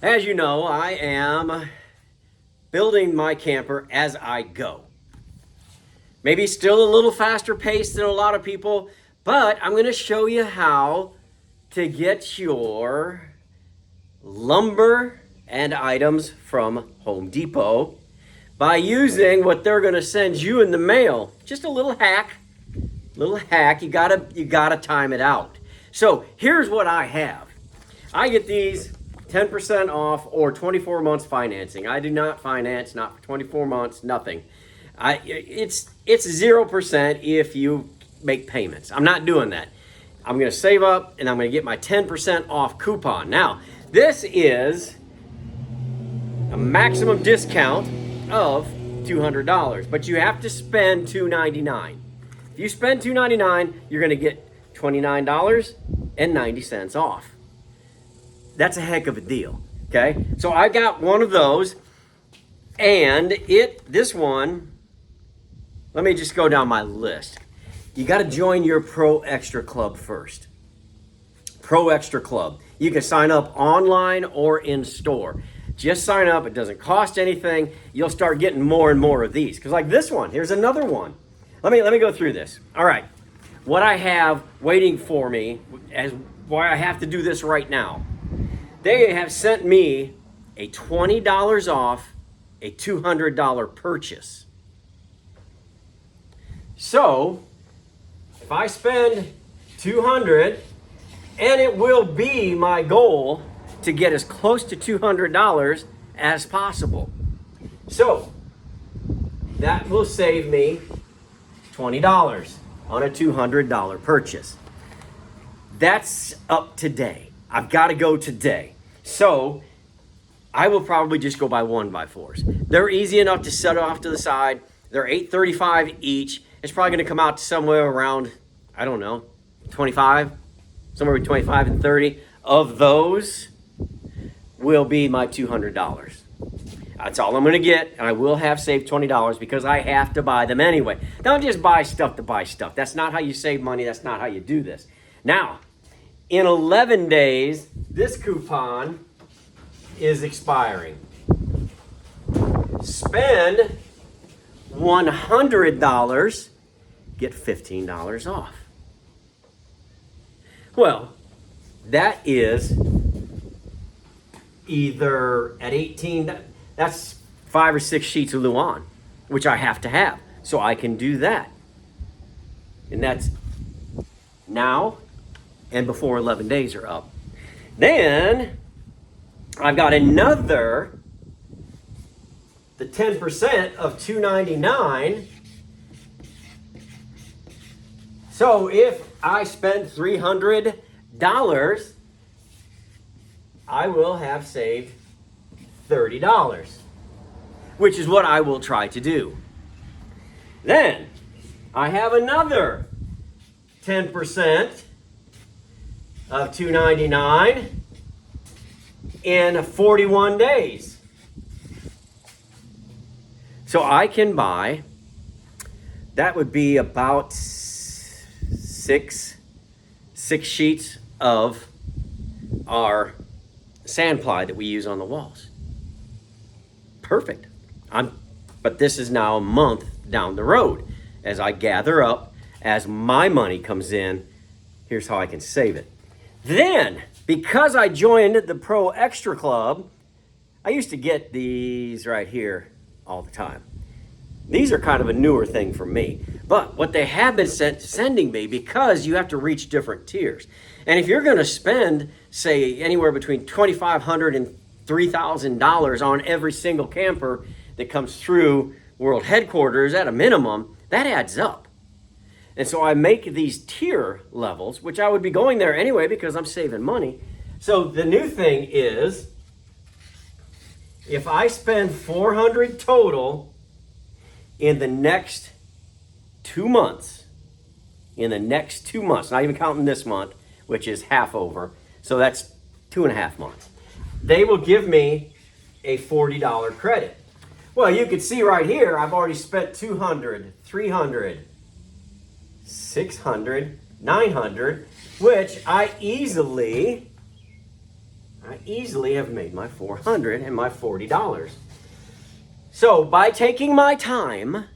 As you know, I am building my camper as I go. Maybe still a little faster pace than a lot of people, but I'm going to show you how to get your lumber and items from Home Depot by using what they're going to send you in the mail. Just a little hack. You gotta time it out. So here's what I have. I get these 10% off or 24 months financing. I do not finance, not for 24 months, nothing. It's 0% if you make payments. I'm not doing that. I'm gonna save up and I'm gonna get my 10% off coupon. Now, this is a maximum discount of $200, but you have to spend $299. If you spend $299, you're gonna get $29.90 off. That's a heck of a deal, okay? So I got one of those, and this one, let me just go down my list. You gotta join your Pro Extra Club first. Pro Extra Club. You can sign up online or in store. Just sign up, it doesn't cost anything. You'll start getting more and more of these. Because like this one, here's another one. Let me go through this. All right, what I have waiting for me, as why I have to do this right now. They have sent me a $20 off a $200 purchase. So, if I spend $200, and it will be my goal to get as close to $200 as possible. So, that will save me $20 on a $200 purchase. That's up today. I've got to go today. So I will probably just go buy 1x4s. They're easy enough to set off to the side. They're $8.35 each. It's probably going to come out to somewhere around, I don't know, 25, somewhere between 25 and 30. Of those will be my $200. That's all I'm going to get, and I will have saved $20 because I have to buy them anyway. Don't just buy stuff to buy stuff. That's not how you save money. That's not how you do this. Now, in 11 days, this coupon is expiring. Spend $100, get $15 off. Well, that is either at 18, that's 5 or 6 sheets of Luan, which I have to have. So I can do that. And that's now and before 11 days are up. Then I've got another, the 10% of $299. So if I spend $300, I will have saved $30, which is what I will try to do. Then I have another 10% of $299 in 41 days. So I can buy, that would be about six sheets of our sand ply that we use on the walls. Perfect. But this is now a month down the road. As I gather up, as my money comes in, here's how I can save it. Then, because I joined the Pro Extra Club, I used to get these right here all the time. These are kind of a newer thing for me. But what they have been sending me, because you have to reach different tiers. And if you're going to spend, say, anywhere between $2,500 and $3,000 on every single camper that comes through World Headquarters at a minimum, that adds up. And so I make these tier levels, which I would be going there anyway because I'm saving money. So the new thing is, if I spend $400 total in the next 2 months, not even counting this month, which is half over, so that's 2.5 months, they will give me a $40 credit. Well, you can see right here, I've already spent $200, $300, $600, $900, which I easily I easily have made my $400 and my $40. So by taking my time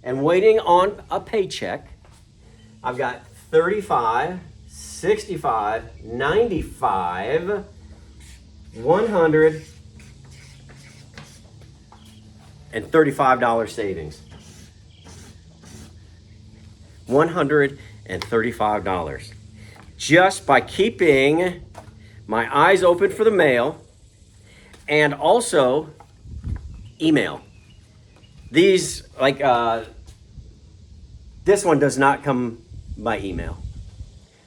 and waiting on a paycheck, I've got 35, 65, 95, 100, and $35 savings. $135. Just by keeping my eyes open for the mail and also email. These, like, this one does not come by email.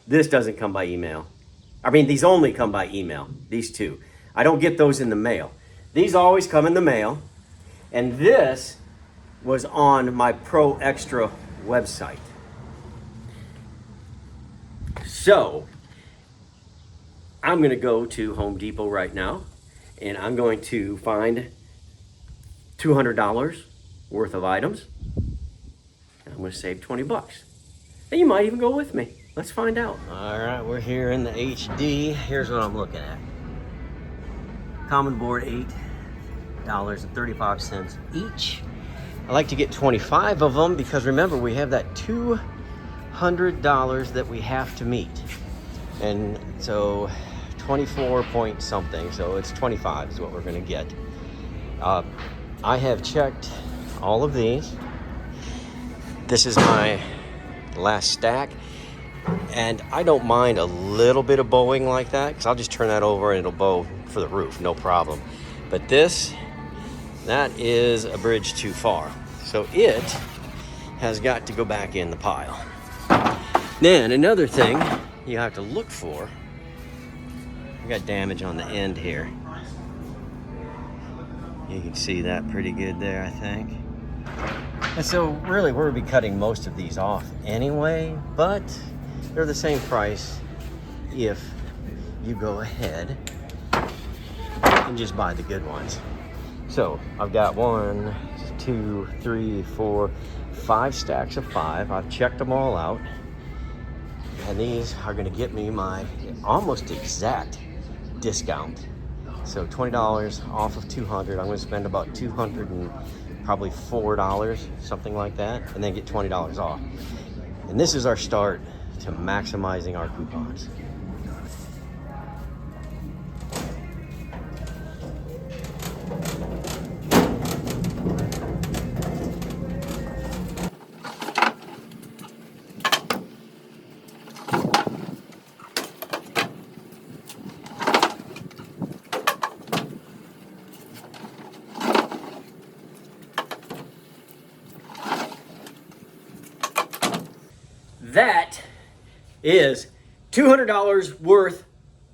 This doesn't come by email. I mean, these only come by email, these two. I don't get those in the mail. These always come in the mail. And this was on my Pro Extra website. So, I'm going to go to Home Depot right now, and I'm going to find $200 worth of items. And I'm going to save 20 bucks. And you might even go with me. Let's find out. All right, we're here in the HD. Here's what I'm looking at. Common board, $8.35 each. I like to get 25 of them because remember, we have that $200 that we have to meet. And so 24 point something, so it's 25 is what we're gonna get. I have checked all of these. This is my last stack. And I don't mind a little bit of bowing like that because I'll just turn that over and it'll bow for the roof, no problem. But this, that is a bridge too far. So it has got to go back in the pile. Then another thing you have to look for, I got damage on the end here. You can see that pretty good there, I think. And so really we'll be cutting most of these off anyway, but they're the same price if you go ahead and just buy the good ones. So I've got 1, 2, 3, 4, 5 stacks of 5. I've checked them all out. And these are gonna get me my almost exact discount. So $20 off of 200. I'm gonna spend about 200 and probably $4, something like that, and then get $20 off. And this is our start to maximizing our coupons. That is $200 worth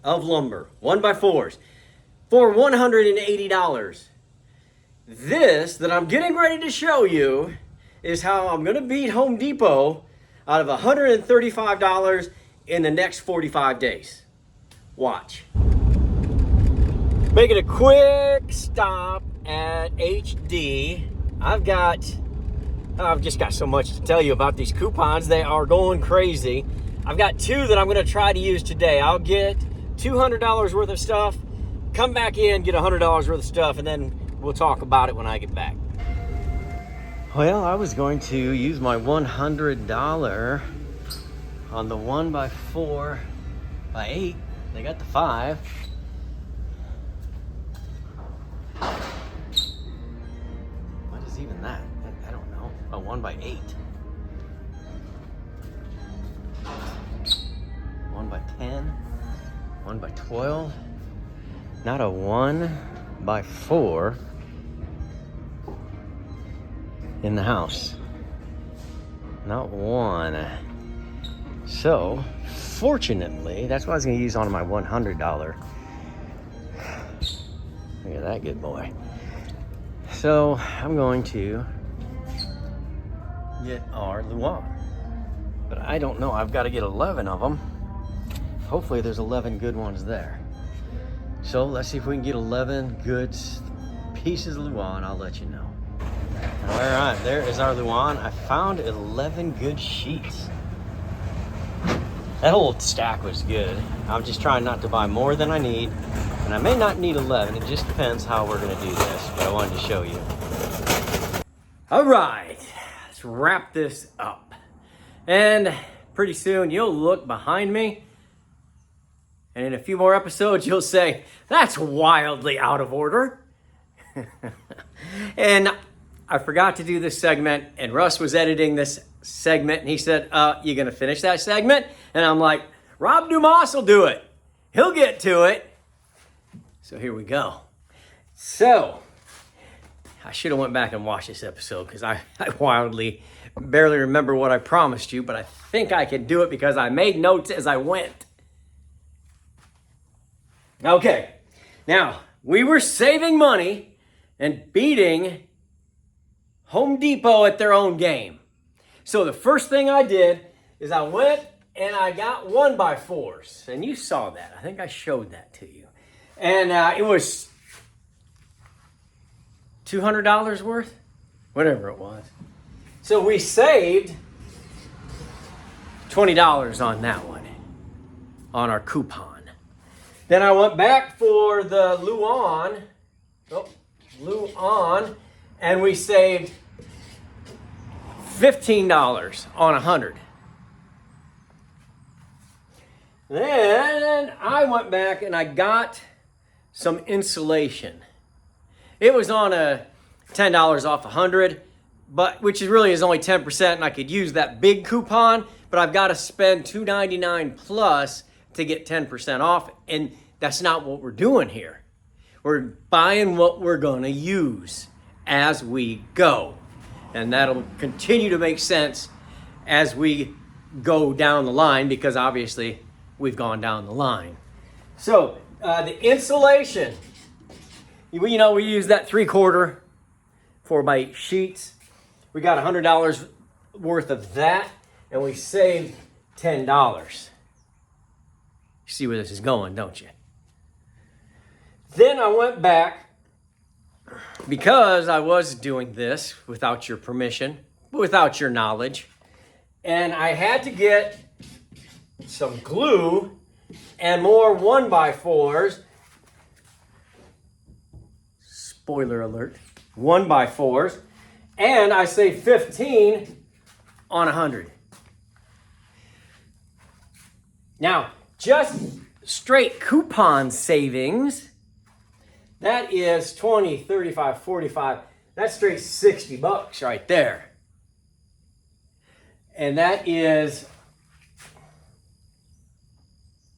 of lumber, 1x4s, for $180. This that I'm getting ready to show you is how I'm gonna beat Home Depot out of $135 in the next 45 days. Watch. Making a quick stop at HD. I've just got so much to tell you about these coupons. They are going crazy. I've got 2 that I'm gonna try to use today. I'll get $200 worth of stuff, come back in, get $100 worth of stuff, and then we'll talk about it when I get back. Well, I was going to use my $100 on the 1x4x8. They got the 5. What is even that? I don't know. A 1x8. 1x10. 1x12. Not a 1x4 in the house. Not one. So, fortunately, that's what I was going to use on my $100. Look at that good boy. So, I'm going to get our Luan. But I don't know. I've got to get 11 of them. Hopefully, there's 11 good ones there. So, let's see if we can get 11 good pieces of Luan. I'll let you know. All right, there is our Luan. I found 11 good sheets. That whole stack was good. I'm just trying not to buy more than I need. And I may not need 11. It just depends how we're going to do this. But I wanted to show you. All right. Let's wrap this up. And pretty soon you'll look behind me. And in a few more episodes, you'll say, that's wildly out of order. And I forgot to do this segment. And Russ was editing this segment. And he said, you going to finish that segment? And I'm like, Rob Dumas will do it. He'll get to it. So here we go. So I should have went back and watched this episode because I wildly barely remember what I promised you, but I think I can do it because I made notes as I went. Okay, now we were saving money and beating Home Depot at their own game. So the first thing I did is I went and I got 1x4s, and you saw that. I think I showed that to you. And it was $200 worth, whatever it was. So we saved $20 on that one, on our coupon. Then I went back for the Luan, and we saved $15 on 100. Then I went back and I got some insulation. It was on a $10 off 100, but which really is only 10%, and I could use that big coupon, but I've got to spend $2.99 plus to get 10% off, and that's not what we're doing here. We're buying what we're going to use as we go, and that'll continue to make sense as we go down the line, because obviously we've gone down the line. So the insulation, we use that 3/4 4x8 sheets. We got $100 worth of that, and we saved $10. You see where this is going, don't you? Then I went back, because I was doing this without your permission, without your knowledge, and I had to get some glue and more 1x4s. Spoiler alert, 1x4s. And I saved 15 on 100. Now, just straight coupon savings, that is 20, 35, 45. That's straight $60 right there. And that is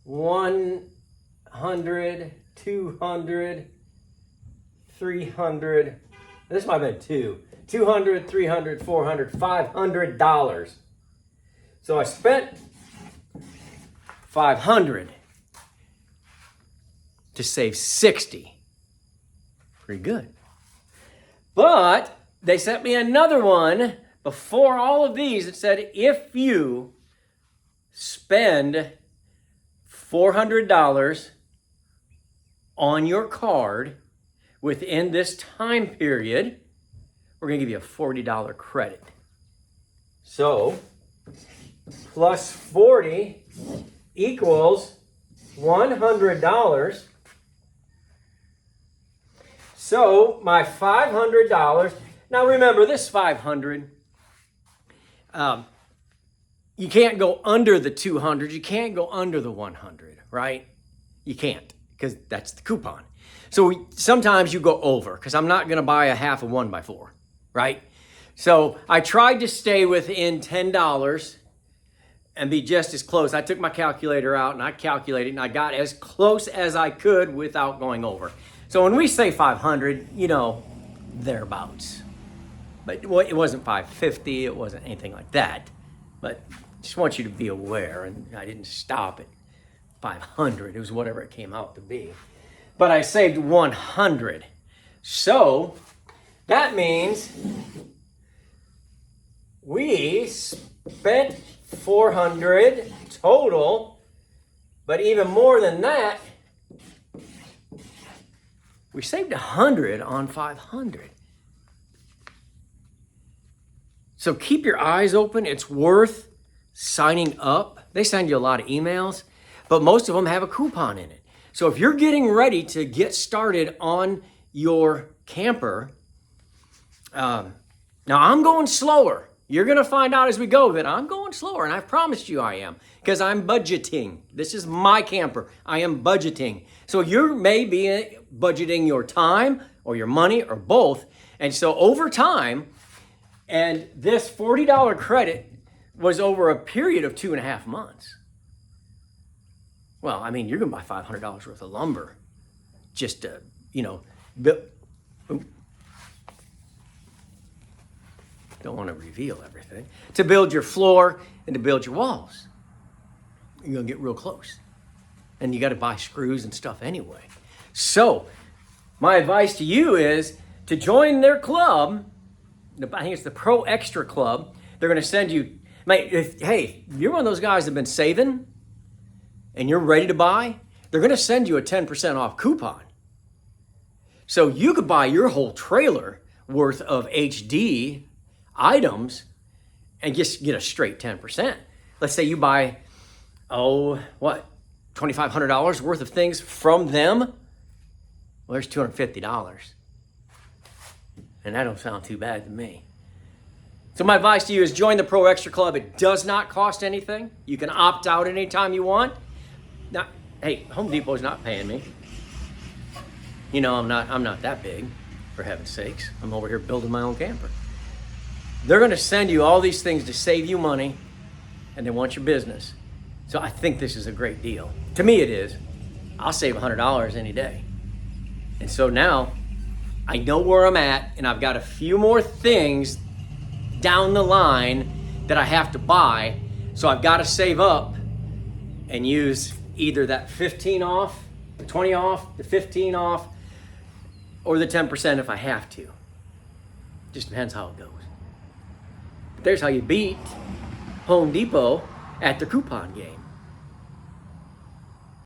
100, 200, 300. This might have been two. 200, 300, 400, $500. So I spent $500 to save 60. Pretty good. But they sent me another one before all of these that said, if you spend $400 on your card within this time period, we're going to give you a $40 credit. So, plus 40 equals $100. So, my $500, now remember this $500, you can't go under the 200, you can't go under the 100, right? You can't, because that's the coupon. So sometimes you go over, because I'm not going to buy a half of 1x4, right? So I tried to stay within $10 and be just as close. I took my calculator out and I calculated, and I got as close as I could without going over. So when we say 500, thereabouts. But it wasn't 550, it wasn't anything like that. But just want you to be aware, and I didn't stop at 500. It was whatever it came out to be. But I saved 100. So that means we spent 400 total, but even more than that, we saved 100 on 500. So keep your eyes open. It's worth signing up. They send you a lot of emails, but most of them have a coupon in it. So if you're getting ready to get started on your camper, now I'm going slower. You're going to find out as we go that I'm going slower, and I promised you I am, because I'm budgeting. This is my camper. I am budgeting. So you may be budgeting your time or your money or both. And so over time, and this $40 credit was over a period of 2.5 months. Well, I mean, you're going to buy $500 worth of lumber just to, build. Don't want to reveal everything. To build your floor and to build your walls. You're going to get real close. And you got to buy screws and stuff anyway. So, my advice to you is to join their club. I think it's the Pro Extra Club. They're going to send you, hey, you're one of those guys that have been saving and you're ready to buy, they're going to send you a 10% off coupon. So you could buy your whole trailer worth of HD items and just get a straight 10%. Let's say you buy, $2,500 worth of things from them. Well, there's $250. And that don't sound too bad to me. So my advice to you is join the Pro Extra Club. It does not cost anything. You can opt out anytime you want. Now, hey, Home Depot's not paying me. I'm not that big, for heaven's sakes. I'm over here building my own camper. They're going to send you all these things to save you money, and they want your business. So I think this is a great deal. To me, it is. I'll save $100 any day. And so now I know where I'm at, and I've got a few more things down the line that I have to buy. So I've got to save up and use either that 15 off, the 20 off, the 15 off, or the 10% if I have to. Just depends how it goes. There's how you beat Home Depot at the coupon game.